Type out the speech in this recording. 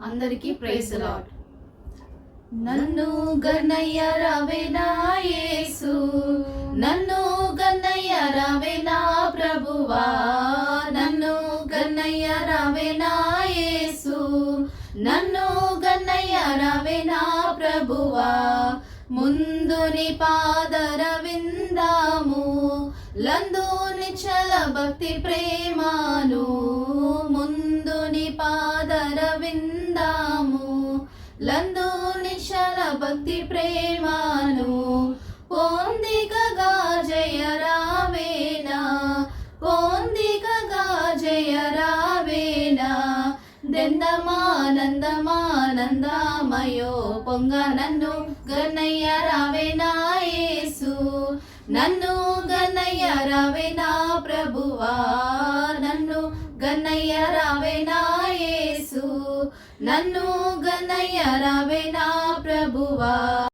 అందరికీ praise lord. నన్ను గన్నయ్య రావే నా యేసు, నన్ను గన్నయ్య రావే నా ప్రభువా, నన్ను గన్నయ్య రావే నా యేసు, నన్ను గన్నయ్య రావే నా ప్రభువా. ముందు నీ పాదర విందాము లందు నిశ్చల భక్తి ప్రేమాను, ముందు నీ పాదర విందాము లందు నిశ్చల భక్తి ప్రేమాను. పొందికగా జయ రావేనా, పొందికగా జయ రావేనా, దెందమానందమానందమయో పొంగ నన్ను గన్నయ్య రావే నా యేసు, నన్ను గన్నయ్య రావే నా ప్రభువా, నన్ను గన్నయ్య రావే నా యేసు, నన్ను గన్నయ్య రావే నా ప్రభువా.